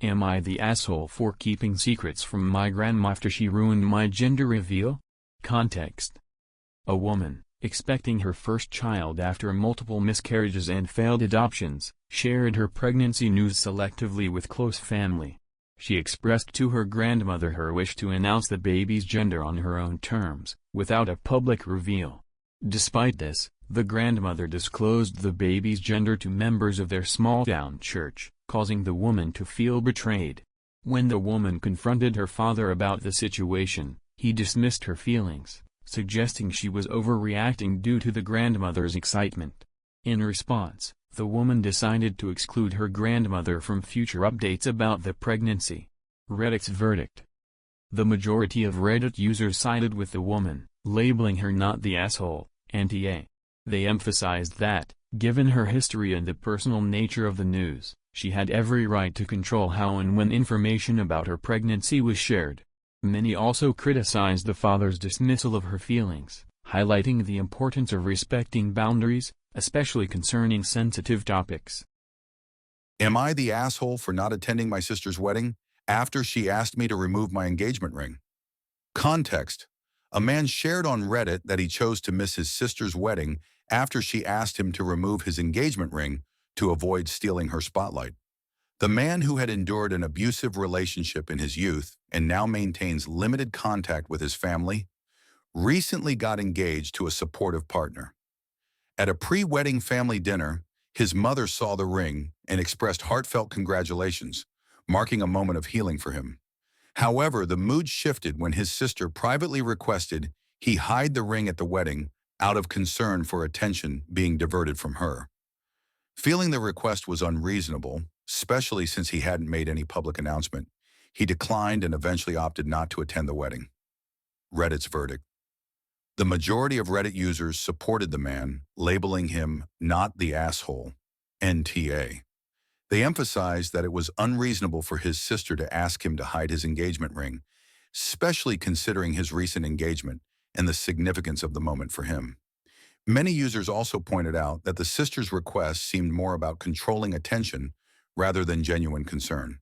Am I the asshole for keeping secrets from my grandma after she ruined my gender reveal? Context. A woman, expecting her first child after multiple miscarriages and failed adoptions, shared her pregnancy news selectively with close family. She expressed to her grandmother her wish to announce the baby's gender on her own terms, without a public reveal. Despite this, the grandmother disclosed the baby's gender to members of their small-town church, causing the woman to feel betrayed. When the woman confronted her father about the situation, he dismissed her feelings, suggesting she was overreacting due to the grandmother's excitement. In response, the woman decided to exclude her grandmother from future updates about the pregnancy. Reddit's verdict. The majority of Reddit users sided with the woman, labeling her not the asshole, anti-A. They emphasized that, given her history and the personal nature of the news, she had every right to control how and when information about her pregnancy was shared. Many also criticized the father's dismissal of her feelings, highlighting the importance of respecting boundaries, especially concerning sensitive topics. Am I the asshole for not attending my sister's wedding after she asked me to remove my engagement ring? Context. A man shared on Reddit that he chose to miss his sister's wedding after she asked him to remove his engagement ring to avoid stealing her spotlight. The man, who had endured an abusive relationship in his youth and now maintains limited contact with his family, recently got engaged to a supportive partner. At a pre-wedding family dinner, his mother saw the ring and expressed heartfelt congratulations, marking a moment of healing for him. However, the mood shifted when his sister privately requested he hide the ring at the wedding out of concern for attention being diverted from her. Feeling the request was unreasonable, especially since he hadn't made any public announcement, he declined and eventually opted not to attend the wedding. Reddit's verdict. The majority of Reddit users supported the man, labeling him not the asshole, NTA. They emphasized that it was unreasonable for his sister to ask him to hide his engagement ring, especially considering his recent engagement and the significance of the moment for him. Many users also pointed out that the sister's request seemed more about controlling attention rather than genuine concern.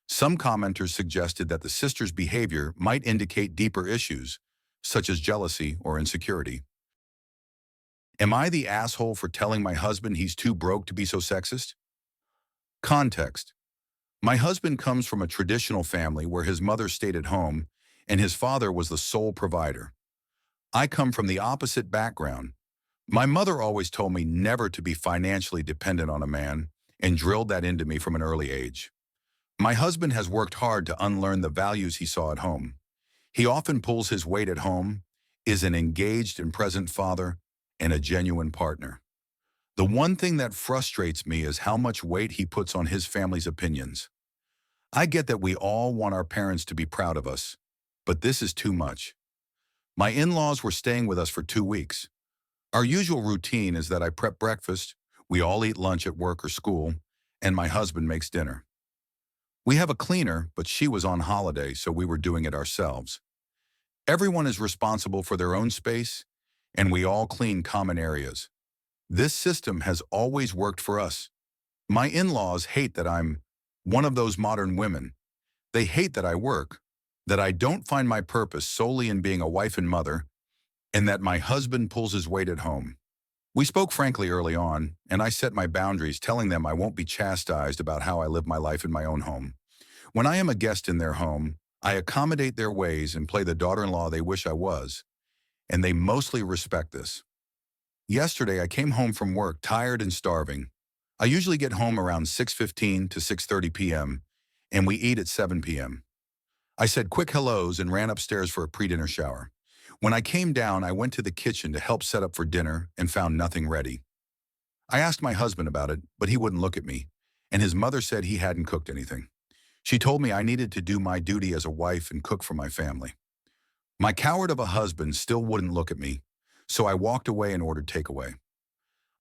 Some commenters suggested that the sister's behavior might indicate deeper issues, such as jealousy or insecurity. Am I the asshole for telling my husband he's too broke to be so sexist? Context. My husband comes from a traditional family where his mother stayed at home and his father was the sole provider. I come from the opposite background. My mother always told me never to be financially dependent on a man and drilled that into me from an early age. My husband has worked hard to unlearn the values he saw at home. He often pulls his weight at home, is an engaged and present father, and a genuine partner. The one thing that frustrates me is how much weight he puts on his family's opinions. I get that we all want our parents to be proud of us, but this is too much. My in-laws were staying with us for 2 weeks. Our usual routine is that I prep breakfast, we all eat lunch at work or school, and my husband makes dinner. We have a cleaner, but she was on holiday, so we were doing it ourselves. Everyone is responsible for their own space, and we all clean common areas. This system has always worked for us. My in-laws hate that I'm one of those modern women. They hate that I work, that I don't find my purpose solely in being a wife and mother, and that my husband pulls his weight at home. We spoke frankly early on, and I set my boundaries, telling them I won't be chastised about how I live my life in my own home. When I am a guest in their home, I accommodate their ways and play the daughter-in-law they wish I was, and they mostly respect this. Yesterday, I came home from work tired and starving. I usually get home around 6:15 to 6:30 p.m., and we eat at 7 p.m. I said quick hellos and ran upstairs for a pre-dinner shower. When I came down, I went to the kitchen to help set up for dinner and found nothing ready. I asked my husband about it, but he wouldn't look at me, and his mother said he hadn't cooked anything. She told me I needed to do my duty as a wife and cook for my family. My coward of a husband still wouldn't look at me, so I walked away and ordered takeaway.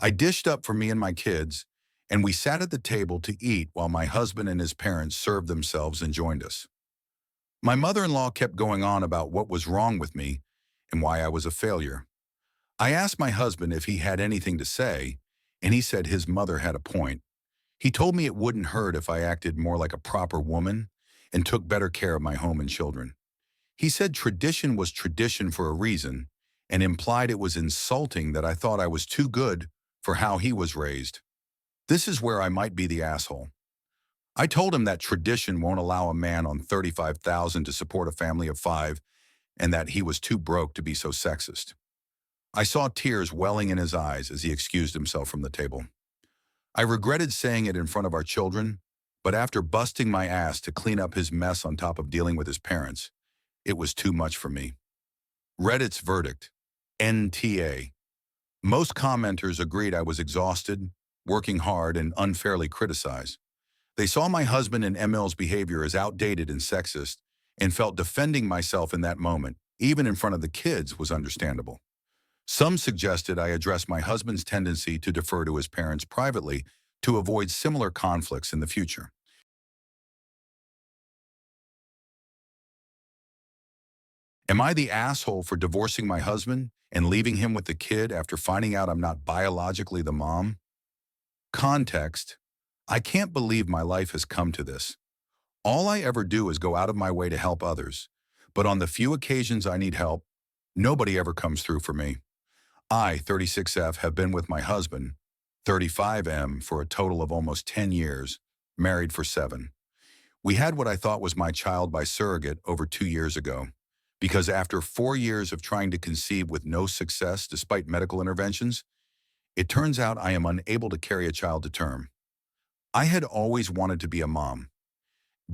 I dished up for me and my kids, and we sat at the table to eat while my husband and his parents served themselves and joined us. My mother-in-law kept going on about what was wrong with me and why I was a failure. I asked my husband if he had anything to say, and he said his mother had a point. He told me it wouldn't hurt if I acted more like a proper woman and took better care of my home and children. He said tradition was tradition for a reason and implied it was insulting that I thought I was too good for how he was raised. This is where I might be the asshole. I told him that tradition won't allow a man on $35,000 to support a family of 5 and that he was too broke to be so sexist. I saw tears welling in his eyes as he excused himself from the table. I regretted saying it in front of our children, but after busting my ass to clean up his mess on top of dealing with his parents, it was too much for me. Reddit's verdict, NTA. Most commenters agreed I was exhausted, working hard, and unfairly criticized. They saw my husband and Emil's behavior as outdated and sexist and felt defending myself in that moment, even in front of the kids, was understandable. Some suggested I address my husband's tendency to defer to his parents privately to avoid similar conflicts in the future. Am I the asshole for divorcing my husband and leaving him with the kid after finding out I'm not biologically the mom? Context: I can't believe my life has come to this. All I ever do is go out of my way to help others, but on the few occasions I need help, nobody ever comes through for me. I, 36F, have been with my husband, 35M, for a total of almost 10 years, married for 7. We had what I thought was my child by surrogate over 2 years ago, because after 4 years of trying to conceive with no success despite medical interventions, it turns out I am unable to carry a child to term. I had always wanted to be a mom.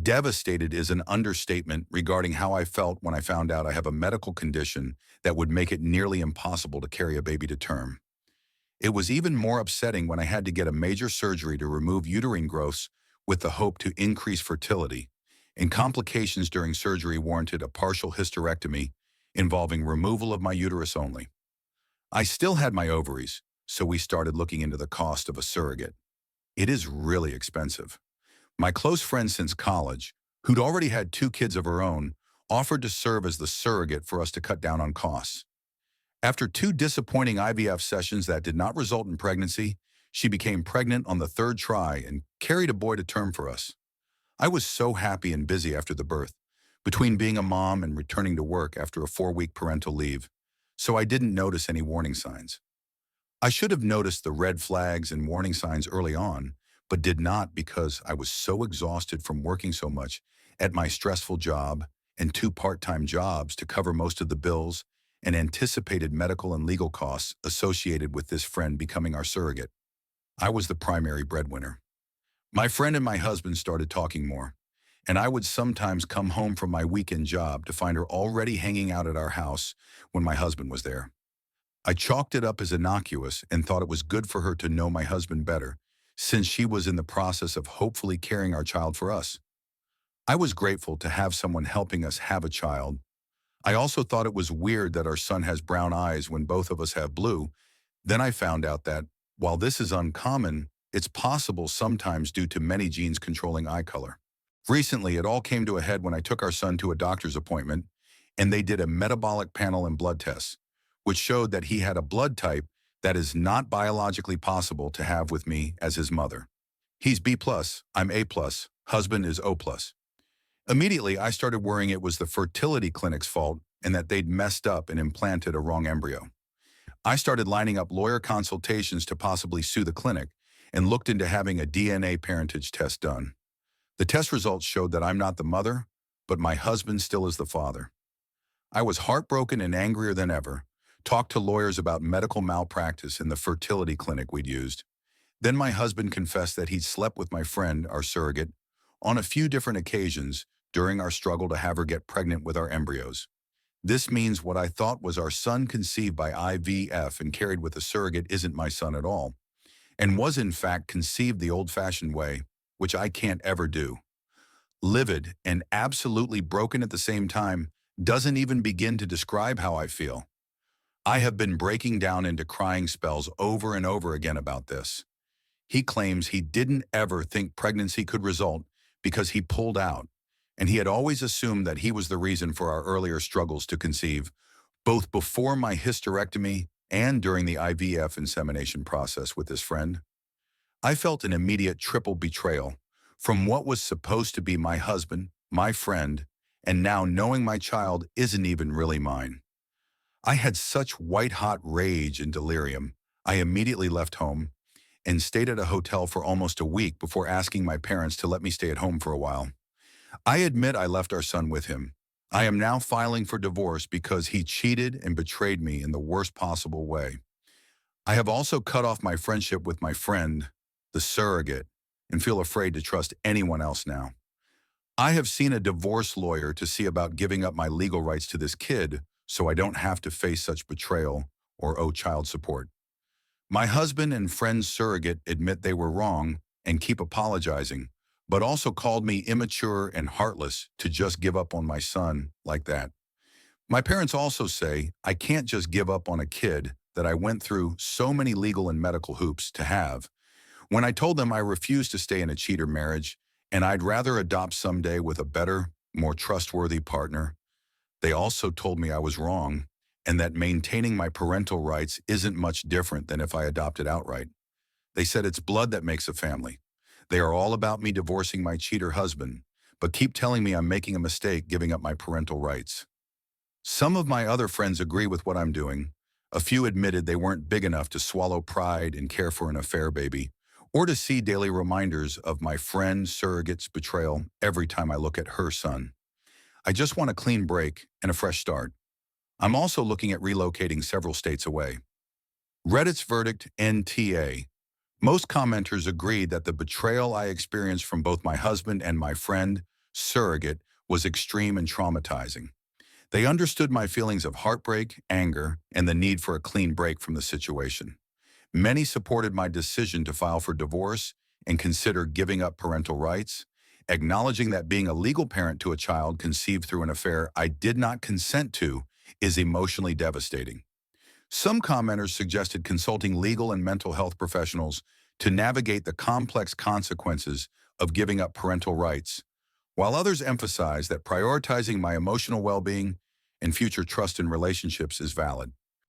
Devastated is an understatement regarding how I felt when I found out I have a medical condition that would make it nearly impossible to carry a baby to term. It was even more upsetting when I had to get a major surgery to remove uterine growths with the hope to increase fertility, and complications during surgery warranted a partial hysterectomy involving removal of my uterus only. I still had my ovaries, so we started looking into the cost of a surrogate. It is really expensive. My close friend since college, who'd already had 2 kids of her own, offered to serve as the surrogate for us to cut down on costs. After 2 disappointing IVF sessions that did not result in pregnancy, she became pregnant on the 3rd try and carried a boy to term for us. I was so happy and busy after the birth, between being a mom and returning to work after a 4-week parental leave, so I didn't notice any warning signs. I should have noticed the red flags and warning signs early on, but did not because I was so exhausted from working so much at my stressful job and 2 part-time jobs to cover most of the bills and anticipated medical and legal costs associated with this friend becoming our surrogate. I was the primary breadwinner. My friend and my husband started talking more, and I would sometimes come home from my weekend job to find her already hanging out at our house when my husband was there. I chalked it up as innocuous and thought it was good for her to know my husband better, since she was in the process of hopefully carrying our child for us. I was grateful to have someone helping us have a child. I also thought it was weird that our son has brown eyes when both of us have blue. Then I found out that, while this is uncommon, it's possible sometimes due to many genes controlling eye color. Recently, it all came to a head when I took our son to a doctor's appointment, and they did a metabolic panel and blood tests, which showed that he had a blood type that is not biologically possible to have with me as his mother. He's B+, I'm A+, husband is O+. Immediately, I started worrying it was the fertility clinic's fault and that they'd messed up and implanted a wrong embryo. I started lining up lawyer consultations to possibly sue the clinic and looked into having a DNA parentage test done. The test results showed that I'm not the mother, but my husband still is the father. I was heartbroken and angrier than ever, talked to lawyers about medical malpractice in the fertility clinic we'd used. Then my husband confessed that he'd slept with my friend, our surrogate, on a few different occasions during our struggle to have her get pregnant with our embryos. This means what I thought was our son conceived by IVF and carried with a surrogate isn't my son at all, and was in fact conceived the old-fashioned way, which I can't ever do. Livid and absolutely broken at the same time doesn't even begin to describe how I feel. I have been breaking down into crying spells over and over again about this. He claims he didn't ever think pregnancy could result because he pulled out, and he had always assumed that he was the reason for our earlier struggles to conceive, both before my hysterectomy and during the IVF insemination process with his friend. I felt an immediate triple betrayal from what was supposed to be my husband, my friend, and now knowing my child isn't even really mine. I had such white-hot rage and delirium. I immediately left home and stayed at a hotel for almost a week before asking my parents to let me stay at home for a while. I admit I left our son with him. I am now filing for divorce because he cheated and betrayed me in the worst possible way. I have also cut off my friendship with my friend, the surrogate, and feel afraid to trust anyone else now. I have seen a divorce lawyer to see about giving up my legal rights to this kid so I don't have to face such betrayal or owe child support. My husband and friend's surrogate admit they were wrong and keep apologizing, but also called me immature and heartless to just give up on my son like that. My parents also say I can't just give up on a kid that I went through so many legal and medical hoops to have. When I told them I refused to stay in a cheater marriage and I'd rather adopt someday with a better, more trustworthy partner, they also told me I was wrong and that maintaining my parental rights isn't much different than if I adopted outright. They said it's blood that makes a family. They are all about me divorcing my cheater husband, but keep telling me I'm making a mistake giving up my parental rights. Some of my other friends agree with what I'm doing. A few admitted they weren't big enough to swallow pride and care for an affair baby, or to see daily reminders of my friend surrogate's betrayal every time I look at her son. I just want a clean break and a fresh start. I'm also looking at relocating several states away. Reddit's verdict, NTA. Most commenters agreed that the betrayal I experienced from both my husband and my friend, surrogate, was extreme and traumatizing. They understood my feelings of heartbreak, anger, and the need for a clean break from the situation. Many supported my decision to file for divorce and consider giving up parental rights, acknowledging that being a legal parent to a child conceived through an affair I did not consent to is emotionally devastating. Some commenters suggested consulting legal and mental health professionals to navigate the complex consequences of giving up parental rights, while others emphasized that prioritizing my emotional well-being and future trust in relationships is valid.